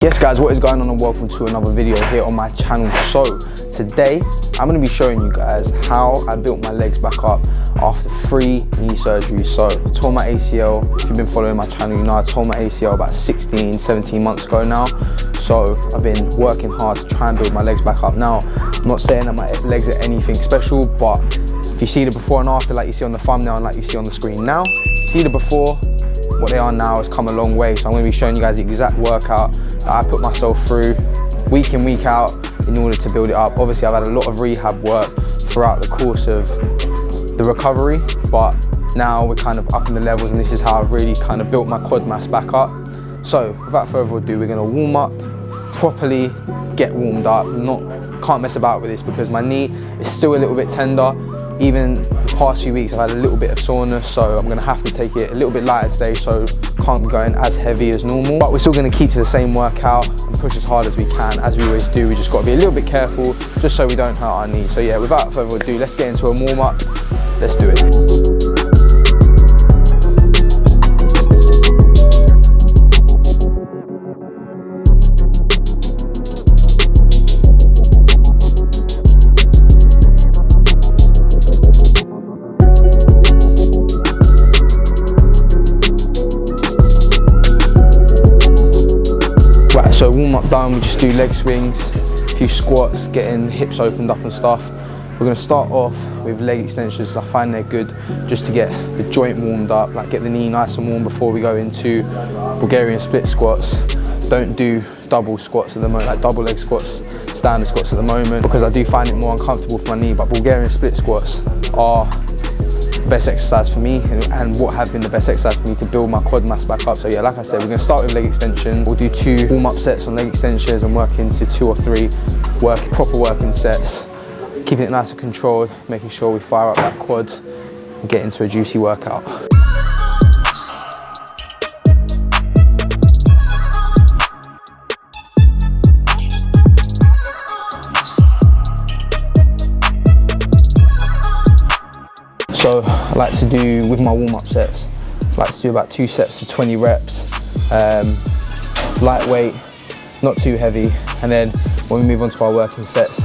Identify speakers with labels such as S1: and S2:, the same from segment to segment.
S1: Yes guys, what is going on and welcome to another video here on my channel. So today I'm going to be showing you guys how I built my legs back up after 3 knee surgeries. So I tore my ACL. If you've been following my channel, you know I tore my ACL about 17 months ago now. So I've been working hard to try and build my legs back up. Now I'm not saying that my legs are anything special, but if you see the before and after like you see on the thumbnail and like you see on the screen now, see the before, what they are now has come a long way. So I'm going to be showing you guys the exact workout that I put myself through week in, week out in order to build it up. Obviously I've had a lot of rehab work throughout the course of the recovery, but now we're kind of upping the levels and this is how I've really kind of built my quad mass back up. So without further ado, we're going to warm up, properly get warmed up. Can't mess about with this because my knee is still a little bit tender. Even the past few weeks I've had a little bit of soreness, so I'm going to have to take it a little bit lighter today, so can't be going as heavy as normal. But we're still going to keep to the same workout and push as hard as we can, as we always do. We just got to be a little bit careful just so we don't hurt our knees. So yeah, without further ado, let's get into a warm up. Let's do it. So warm up done, we just do leg swings, a few squats, getting hips opened up and stuff. We're going to start off with leg extensions. I find they're good just to get the joint warmed up, like get the knee nice and warm before we go into Bulgarian split squats. Don't do double squats at the moment, like double leg squats, standard squats at the moment, because I do find it more uncomfortable for my knee. But Bulgarian split squats are best exercise for me and what have been the best exercise for me to build my quad mass back up. So yeah, like I said, we're going to start with leg extension. We'll do 2 warm-up sets on leg extensions and work into 2 or 3 proper working sets, keeping it nice and controlled, making sure we fire up that quad and get into a juicy workout. So I like to do, with my warm-up sets, I like to do about 2 sets to 20 reps, lightweight, not too heavy, and then when we move on to our working sets,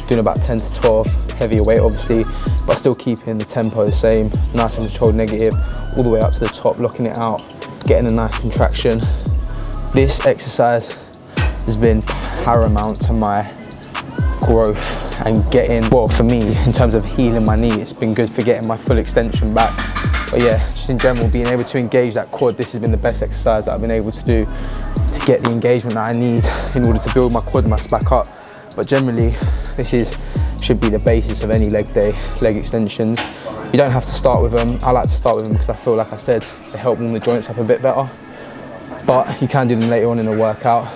S1: doing about 10 to 12, heavier weight obviously, but still keeping the tempo the same, nice and controlled negative, all the way up to the top, locking it out, getting a nice contraction. This exercise has been paramount to my growth and getting, well, for me, in terms of healing my knee, it's been good for getting my full extension back. But yeah, just in general, being able to engage that quad, this has been the best exercise that I've been able to do to get the engagement that I need in order to build my quad mass back up. But generally, this should be the basis of any leg day, leg extensions. You don't have to start with them. I like to start with them because I feel, like I said, they help warm the joints up a bit better. But you can do them later on in the workout.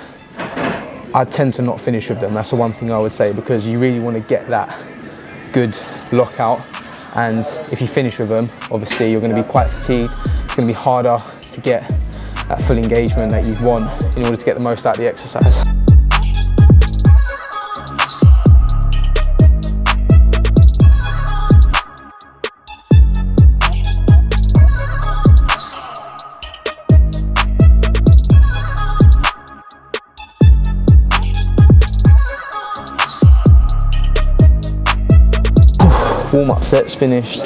S1: I tend to not finish with them, that's the one thing I would say, because you really want to get that good lockout, and if you finish with them, obviously you're going to be quite fatigued. It's going to be harder to get that full engagement that you want in order to get the most out of the exercise. Warm-up sets finished.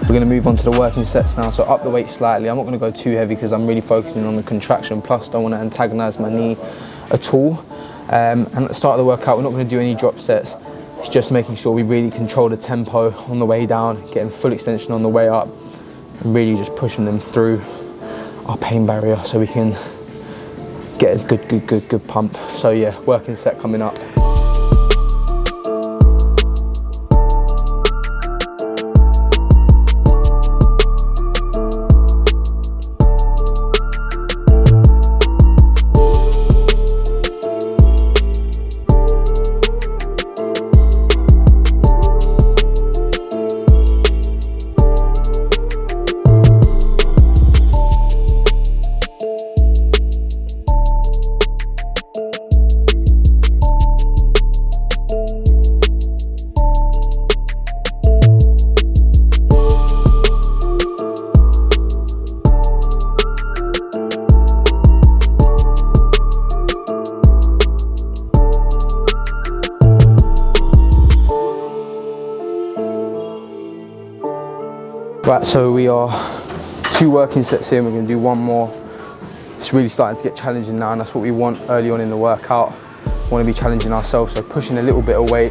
S1: We're going to move on to the working sets now, so up the weight slightly. I'm not going to go too heavy because I'm really focusing on the contraction, plus don't want to antagonize my knee at all. And at the start of the workout, we're not going to do any drop sets. It's just making sure we really control the tempo on the way down, getting full extension on the way up, and really just pushing them through our pain barrier so we can get a good pump. So yeah, working set coming up. Right, so we are 2 working sets here, and we're gonna do 1 more. It's really starting to get challenging now, and that's what we want early on in the workout. We want to be challenging ourselves, so pushing a little bit of weight,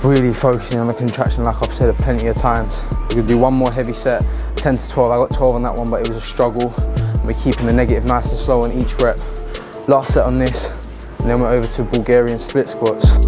S1: really focusing on the contraction like I've said plenty of times. We're gonna do 1 more heavy set, 10 to 12. I got 12 on that one, but it was a struggle. We're keeping the negative nice and slow on each rep. Last set on this, and then we're over to Bulgarian split squats.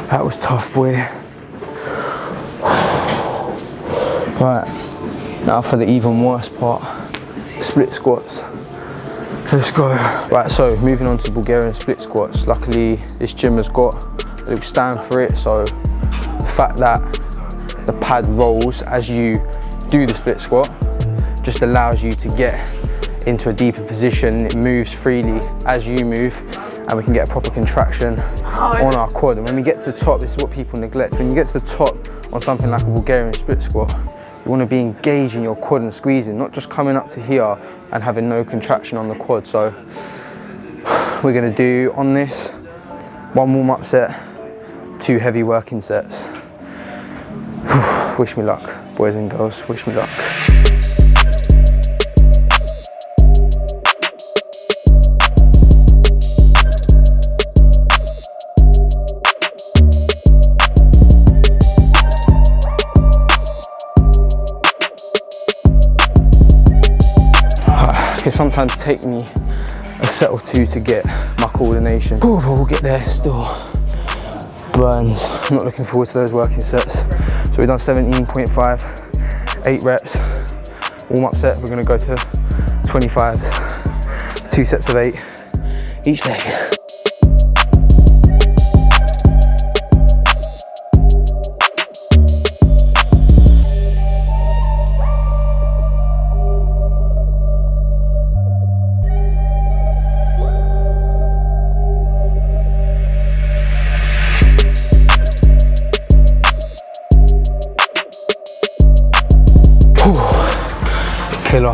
S1: That was tough, boy. Right, now for the even worse part, split squats. Let's go. Right, so moving on to Bulgarian split squats. Luckily, this gym has got a little stand for it, so the fact that the pad rolls as you do the split squat just allows you to get into a deeper position. It moves freely as you move, and we can get a proper contraction on our quad. And when we get to the top, this is what people neglect. When you get to the top on something like a Bulgarian split squat, you want to be engaging your quad and squeezing, not just coming up to here and having no contraction on the quad. So we're going to do on this 1 warm-up set, 2 heavy working sets. Wish me luck, boys and girls, wish me luck. It can sometimes take me a set or 2 to get my coordination. Ooh, but we'll get there still. Burns. I'm not looking forward to those working sets. So we've done 17.5, 8 reps. Warm-up set, we're gonna go to 25, 2 sets of 8 each leg. Killer. I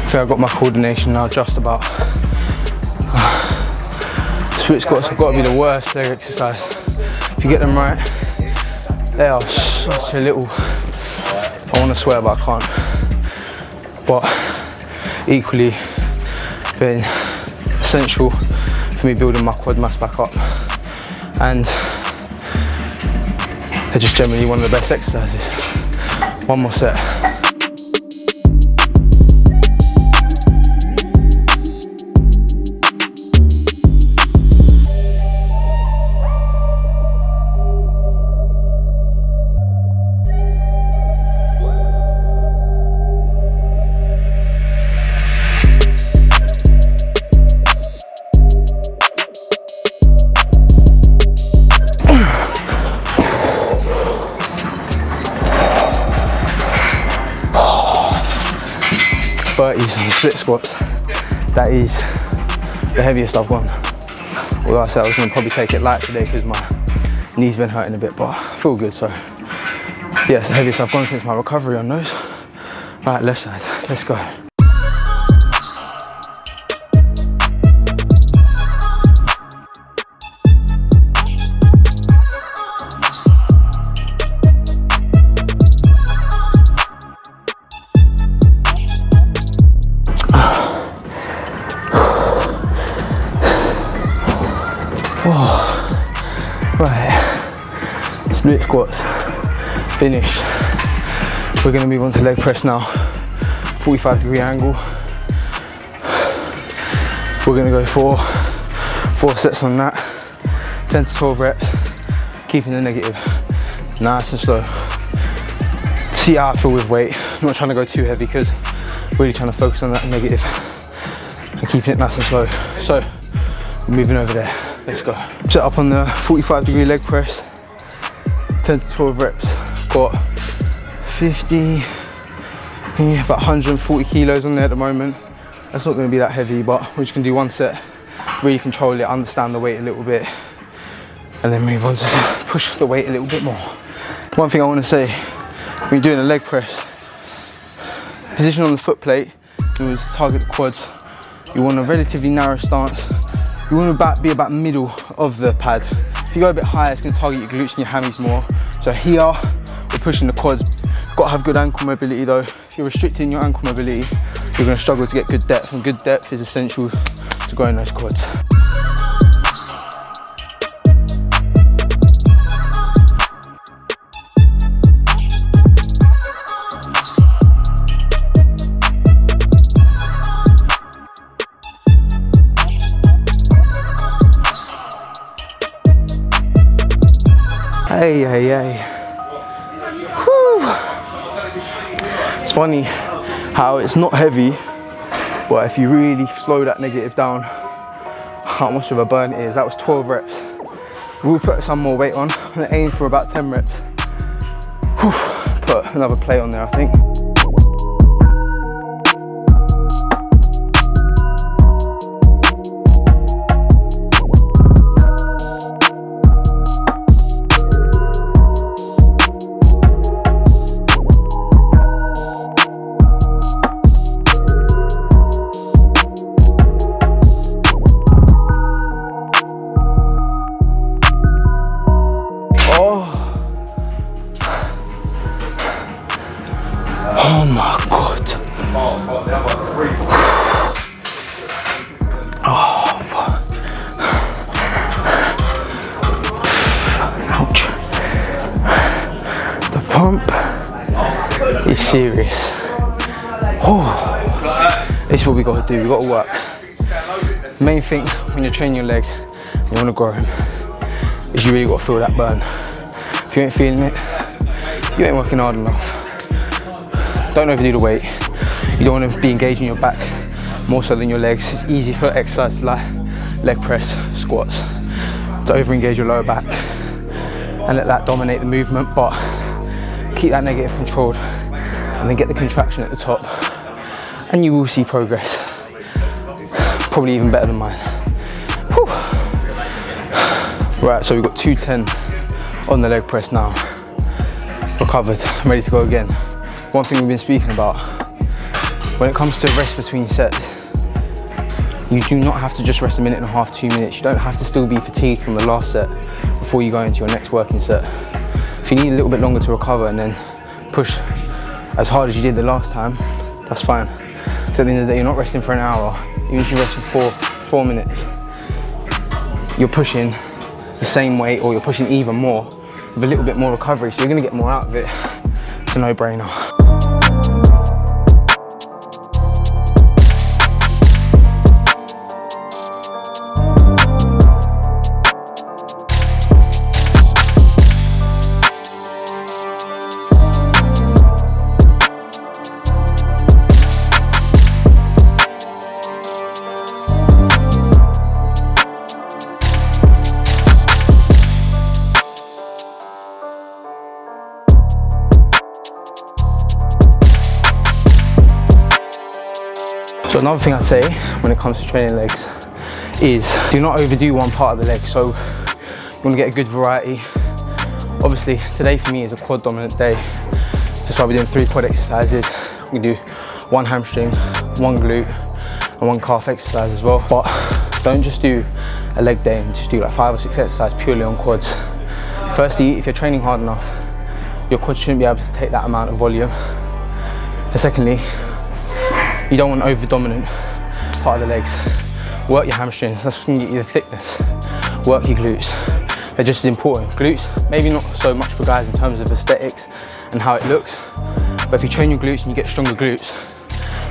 S1: think I've got my coordination now just about. Split squats have got to be the worst leg exercise. If you get them right, they are such a little, I want to swear but I can't. But equally been essential for me building my quad mass back up. And they're just generally one of the best exercises. 1 more set. On split squats. That is the heaviest I've gone. Although I said I was going to probably take it light today because my knee's been hurting a bit, but I feel good. So yeah, it's the heaviest I've gone since my recovery on those. Right, left side, let's go. Right, split squats, finished. We're gonna move on to leg press now. 45-degree angle. We're gonna go for 4 sets on that. 10 to 12 reps, keeping the negative nice and slow. See how I feel with weight. I'm not trying to go too heavy because really trying to focus on that negative and keeping it nice and slow. So, we're moving over there. Let's go. Set up on the 45-degree leg press, 10 to 12 reps. Got 50, yeah, about 140 kilos on there at the moment. That's not going to be that heavy, but we're just going to do one set, really control it, understand the weight a little bit, and then move on to push the weight a little bit more. One thing I want to say, when you're doing a leg press, position on the foot plate, you want to target the quads. You want a relatively narrow stance. You want to be about middle of the pad. If you go a bit higher, it's going to target your glutes and your hammies more. So here, we're pushing the quads. Got to have good ankle mobility though. If you're restricting your ankle mobility, you're going to struggle to get good depth, and good depth is essential to growing those quads. Hey, hey, hey. Whew. It's funny how it's not heavy, but if you really slow that negative down, how much of a burn it is. That was 12 reps. We'll put some more weight on and aim for about 10 reps. Whew. Put another plate on there, I think. Oh my God. Oh fuck. Ouch. The pump is serious. Oh. This is what we got to do. We got to work. Main thing when you're training your legs, you want to grow them, is you really got to feel that burn. If you ain't feeling it, you ain't working hard enough. Don't overdo the weight. You don't want to be engaging your back more so than your legs. It's easy for exercises like leg press, squats, to over-engage your lower back and let that dominate the movement, but keep that negative controlled and then get the contraction at the top, and you will see progress. Probably even better than mine. Whew. Right, so we've got 210 on the leg press now. Recovered, I'm ready to go again. One thing we've been speaking about, when it comes to rest between sets, you do not have to just rest a minute and a half, 2 minutes. You don't have to still be fatigued from the last set before you go into your next working set. If you need a little bit longer to recover and then push as hard as you did the last time, that's fine. So at the end of the day, you're not resting for an hour. Even if you rest for four minutes, you're pushing the same weight, or you're pushing even more with a little bit more recovery, so you're going to get more out of it. It's a no-brainer. So another thing I say when it comes to training legs is do not overdo one part of the leg. So you want to get a good variety. Obviously today for me is a quad dominant day. That's why we're doing 3 quad exercises. We do 1 hamstring, 1 glute and 1 calf exercise as well. But don't just do a leg day and just do like 5 or 6 exercises purely on quads. Firstly, if you're training hard enough, your quads shouldn't be able to take that amount of volume. And secondly, you don't want over dominant part of the legs. Work your hamstrings, that's going to get you the thickness. Work your glutes, they're just as important. Glutes, maybe not so much for guys in terms of aesthetics and how it looks, but if you train your glutes and you get stronger glutes,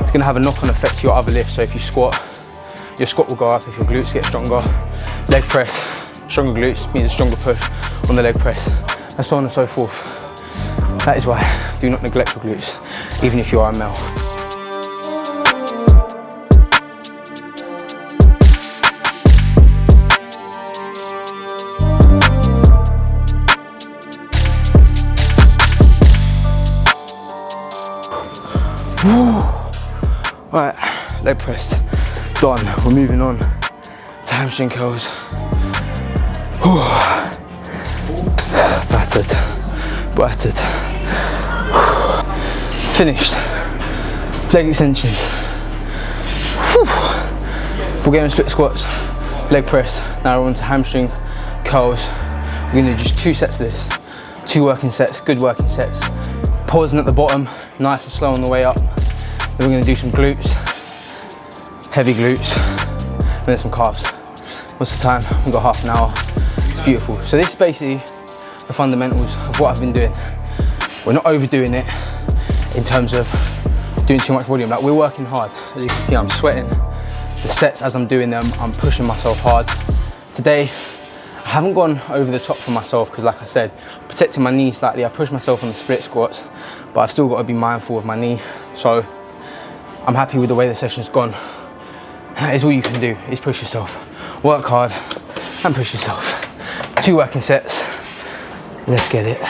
S1: it's going to have a knock-on effect to your other lifts. So if you squat, your squat will go up if your glutes get stronger. Leg press, stronger glutes means a stronger push on the leg press, and so on and so forth. That is why do not neglect your glutes, even if you are a male. leg press, done. We're moving on to hamstring curls. Whew. Battered, battered. Finished. Leg extensions. Whew. We're getting split squats, leg press. Now we're on to hamstring curls. We're gonna do just 2 sets of this. 2 working sets, good working sets. Pausing at the bottom, nice and slow on the way up. Then we're gonna do some glutes, heavy glutes, and then some calves. What's the time? We've got half an hour. It's beautiful. So this is basically the fundamentals of what I've been doing. We're not overdoing it in terms of doing too much volume. Like, we're working hard. As you can see, I'm sweating. The sets as I'm doing them, I'm pushing myself hard. Today, I haven't gone over the top for myself because, like I said, protecting my knee slightly. I pushed myself on the split squats, but I've still got to be mindful of my knee. So I'm happy with the way the session's gone. That is all you can do, is push yourself. Work hard and push yourself. 2 working sets. Let's get it.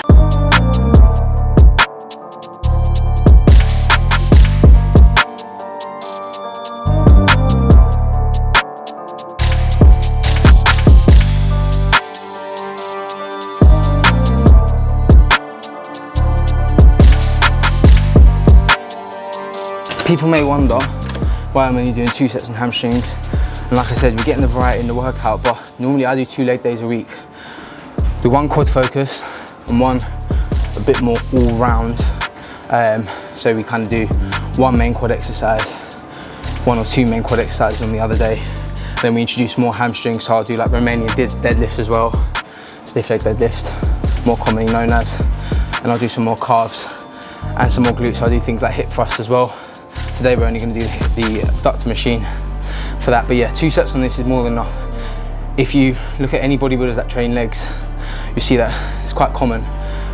S1: People may wonder why I'm only doing 2 sets on hamstrings. And like I said, we're getting the variety in the workout, but normally I do 2 leg days a week. Do 1 quad focus and 1 a bit more all round. So we kind of do 1 main quad exercise, 1 or 2 main quad exercises on the other day. Then we introduce more hamstrings, so I'll do like Romanian deadlifts as well, stiff leg deadlift, more commonly known as. And I'll do some more calves and some more glutes. So I'll do things like hip thrusts as well. Today we're only going to do the abductor machine for that, but yeah, 2 sets on this is more than enough. If you look at any bodybuilders that train legs, you see that it's quite common.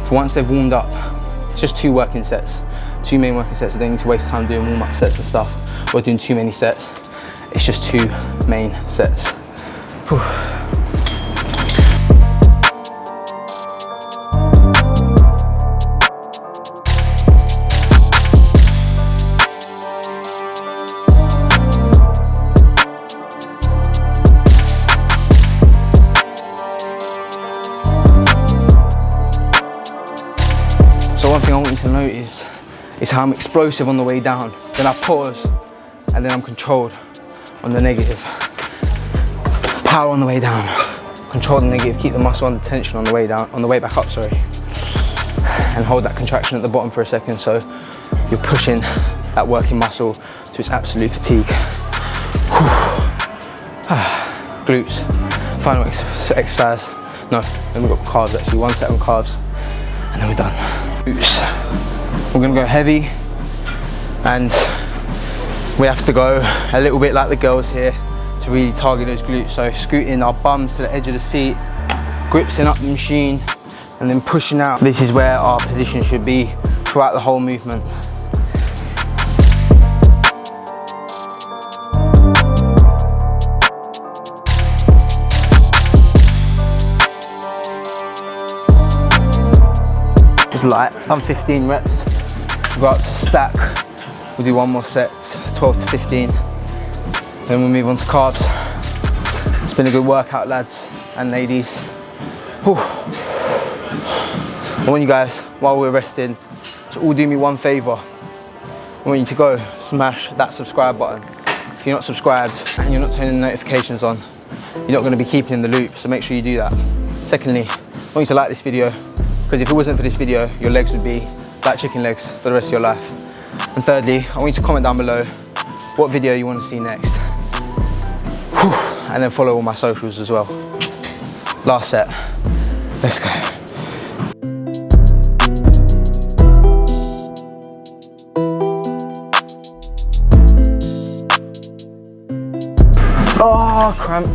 S1: For once they've warmed up, it's just 2 working sets, 2 main working sets. So they don't need to waste time doing warm-up sets and stuff, or doing too many sets. It's just 2 main sets. Whew. One thing I want you to notice is how I'm explosive on the way down. Then I pause, and then I'm controlled on the negative. Power on the way down, control the negative, keep the muscle under tension on the way down, on the way back up, sorry. And hold that contraction at the bottom for a second, so you're pushing that working muscle to its absolute fatigue. Glutes, final exercise. No, then we've got calves actually, 1 set on calves, and then we're done. We're gonna go heavy, and we have to go a little bit like the girls here to really target those glutes. So scooting our bums to the edge of the seat, gripsing up the machine, and then pushing out. This is where our position should be throughout the whole movement. Light, done 15 reps, go up to stack, we'll do 1 more set, 12 to 15, then we'll move on to calves. It's been a good workout, lads and ladies. Whew. I want you guys, while we're resting, to all do me one favour. I want you to go smash that subscribe button. If you're not subscribed and you're not turning the notifications on, you're not going to be keeping in the loop, so make sure you do that. Secondly, I want you to like this video, because if it wasn't for this video, your legs would be like chicken legs for the rest of your life. And thirdly, I want you to comment down below what video you want to see next. Whew. And then follow all my socials as well. Last set, let's go. Oh, cramp.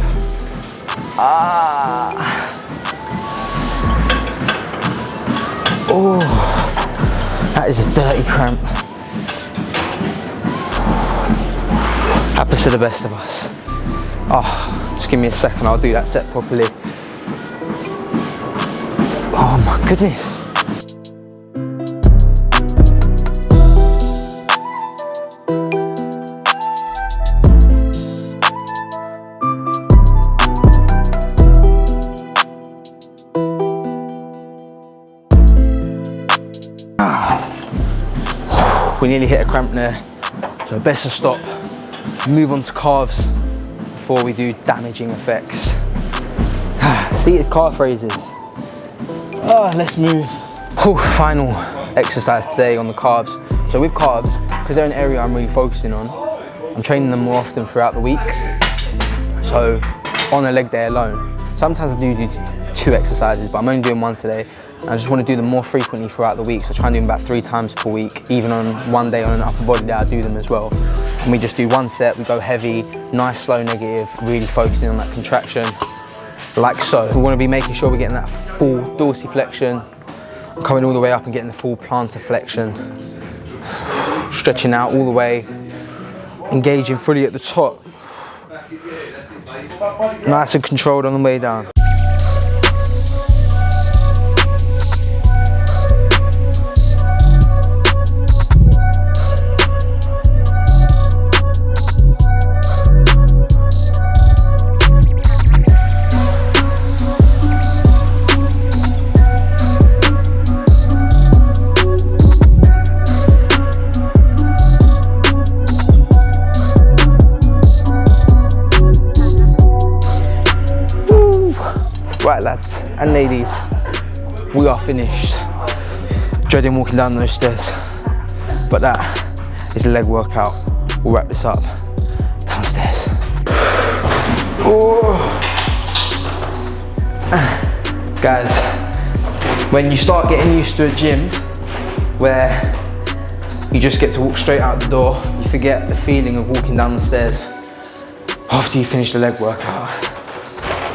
S1: Oh, that is a dirty cramp. Happens to the best of us. Oh, just give me a second, I'll do that set properly. Oh my goodness. We nearly hit a cramp there, so best to stop, move on to calves before we do damaging effects. Seated calf raises. Let's move. Final exercise today on the calves. So with calves, because they're an area I'm really focusing on, I'm training them more often throughout the week. So on a leg day alone, sometimes I do 2 exercises, but I'm only doing 1 today. And I just want to do them more frequently throughout the week. So I try and do them about 3 times per week, even on one day on an upper body day, I do them as well. And we just do 1 set, we go heavy, nice slow negative, really focusing on that contraction, like so. We want to be making sure we're getting that full dorsiflexion, coming all the way up and getting the full plantar flexion, stretching out all the way, engaging fully at the top, nice and controlled on the way down. Right lads and ladies, we are finished. Dreading walking down those stairs, but that is a leg workout. We'll wrap this up downstairs. Guys, when you start getting used to a gym where you just get to walk straight out the door, you forget the feeling of walking down the stairs after you finish the leg workout.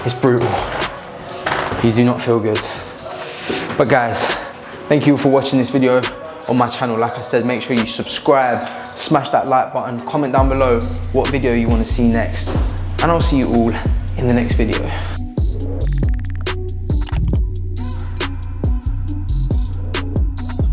S1: It's brutal. You do not feel good. But guys, thank you for watching this video on my channel. Like I said, make sure you subscribe, smash that like button, comment down below what video you want to see next, and I'll see you all in the next video.